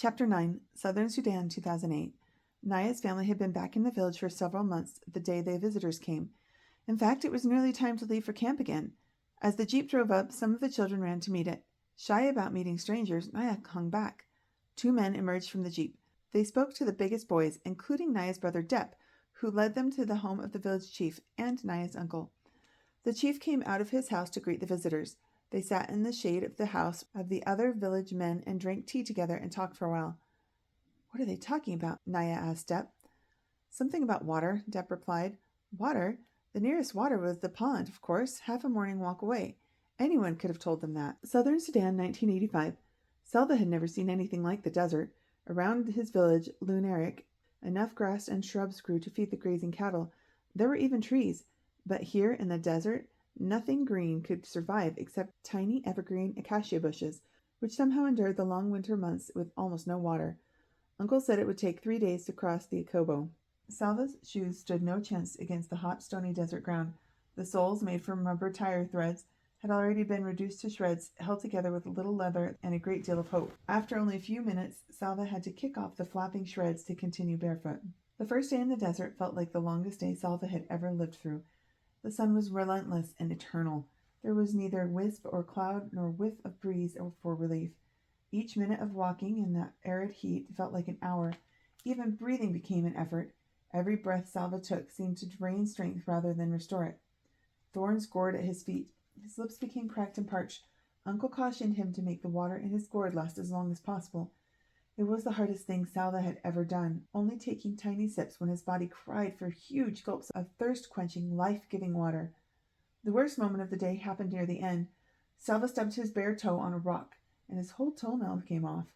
Chapter 9, Southern Sudan, 2008. Naya's family had been back in the village for several months the day the visitors came. In fact, it was nearly time to leave for camp again. As the jeep drove up, some of the children ran to meet it. Shy about meeting strangers, Naya hung back. Two men emerged from the jeep. They spoke to the biggest boys, including Naya's brother Dep, who led them to the home of the village chief and Naya's uncle. The chief came out of his house to greet the visitors. They sat in the shade of the house of the other village men and drank tea together and talked for a while. What are they talking about? Naya asked Dep. Something about water, Dep replied. Water? The nearest water was the pond, of course, half a morning walk away. Anyone could have told them that. Southern Sudan, 1985. Salva had never seen anything like the desert. Around his village, Lunarik, enough grass and shrubs grew to feed the grazing cattle. There were even trees. But here in the desert, nothing green could survive except tiny evergreen acacia bushes, which somehow endured the long winter months with almost no water. Uncle said it would take 3 days to cross the Akobo. Salva's shoes stood no chance against the hot, stony desert ground. The soles, made from rubber tire threads, had already been reduced to shreds, held together with a little leather and a great deal of hope. After only a few minutes, Salva had to kick off the flapping shreds to continue barefoot. The first day in the desert felt like the longest day Salva had ever lived through. The sun was relentless and eternal. There was neither wisp or cloud nor whiff of breeze for relief. Each minute of walking in that arid heat felt like an hour. Even breathing became an effort. Every breath Salva took seemed to drain strength rather than restore it. Thorns gored at his feet. His lips became cracked and parched. Uncle cautioned him to make the water in his gourd last as long as possible. It was the hardest thing Salva had ever done, only taking tiny sips when his body cried for huge gulps of thirst-quenching, life-giving water. The worst moment of the day happened near the end. Salva stubbed his bare toe on a rock, and his whole toenail came off.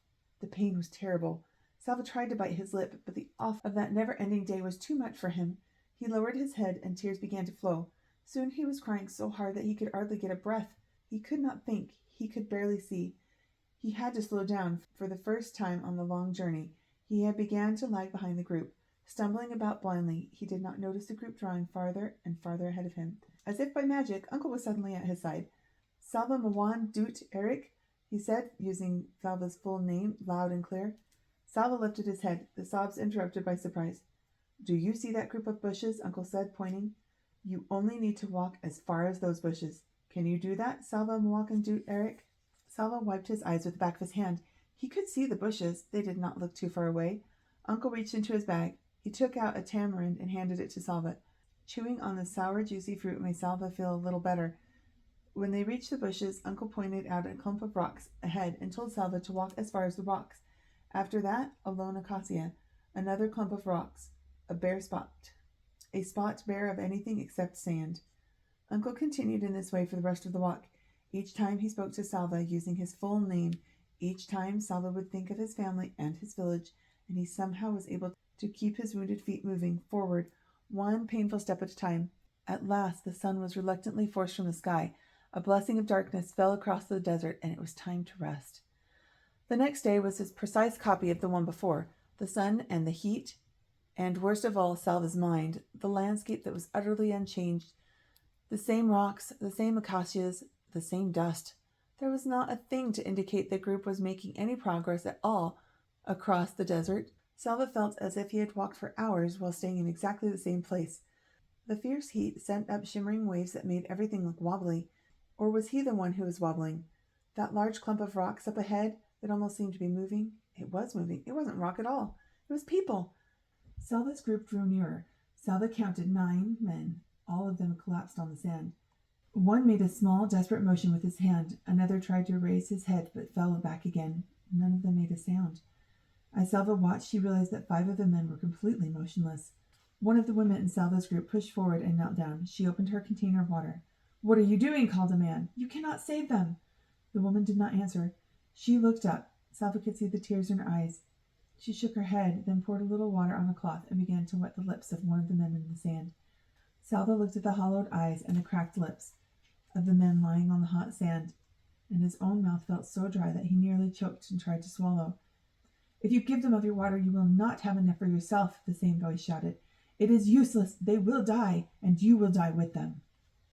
The pain was terrible. Salva tried to bite his lip, but the awe of that never-ending day was too much for him. He lowered his head, and tears began to flow. Soon he was crying so hard that he could hardly get a breath. He could not think. He could barely see. He had to slow down. For the first time on the long journey, he had began to lag behind the group. Stumbling about blindly, he did not notice the group drawing farther and farther ahead of him. As if by magic, Uncle was suddenly at his side. Salva Mawan Dut Eric, he said, using Salva's full name loud and clear. Salva lifted his head, the sobs interrupted by surprise. Do you see that group of bushes? Uncle said, pointing. You only need to walk as far as those bushes. Can you do that, Salva Mawan Dut Eric? Salva wiped his eyes with the back of his hand. He could see the bushes. They did not look too far away. Uncle reached into his bag. He took out a tamarind and handed it to Salva. Chewing on the sour, juicy fruit made Salva feel a little better. When they reached the bushes, Uncle pointed out a clump of rocks ahead and told Salva to walk as far as the rocks. After that, a lone acacia, another clump of rocks, a bare spot. A spot bare of anything except sand. Uncle continued in this way for the rest of the walk. Each time he spoke to Salva using his full name, each time Salva would think of his family and his village, and he somehow was able to keep his wounded feet moving forward, one painful step at a time. At last the sun was reluctantly forced from the sky. A blessing of darkness fell across the desert, and it was time to rest. The next day was his precise copy of the one before. The sun and the heat, and worst of all, Salva's mind, the landscape that was utterly unchanged. The same rocks, the same acacias, the same dust. There was not a thing to indicate the group was making any progress at all across the desert. Salva felt as if he had walked for hours while staying in exactly the same place. The fierce heat sent up shimmering waves that made everything look wobbly. Or was he the one who was wobbling? That large clump of rocks up ahead that almost seemed to be moving? It was moving. It wasn't rock at all. It was people. Salva's group drew nearer. Salva counted 9 men. All of them collapsed on the sand. One made a small, desperate motion with his hand. Another tried to raise his head, but fell back again. None of them made a sound. As Salva watched, she realized that 5 of the men were completely motionless. One of the women in Salva's group pushed forward and knelt down. She opened her container of water. "What are you doing?" called a man. "You cannot save them." The woman did not answer. She looked up. Salva could see the tears in her eyes. She shook her head, then poured a little water on a cloth and began to wet the lips of one of the men in the sand. Salva looked at the hollowed eyes and the cracked lips of the men lying on the hot sand, and his own mouth felt so dry that he nearly choked and tried to swallow. "If you give them of your water, you will not have enough for yourself," the same voice shouted. "It is useless. They will die, and you will die with them."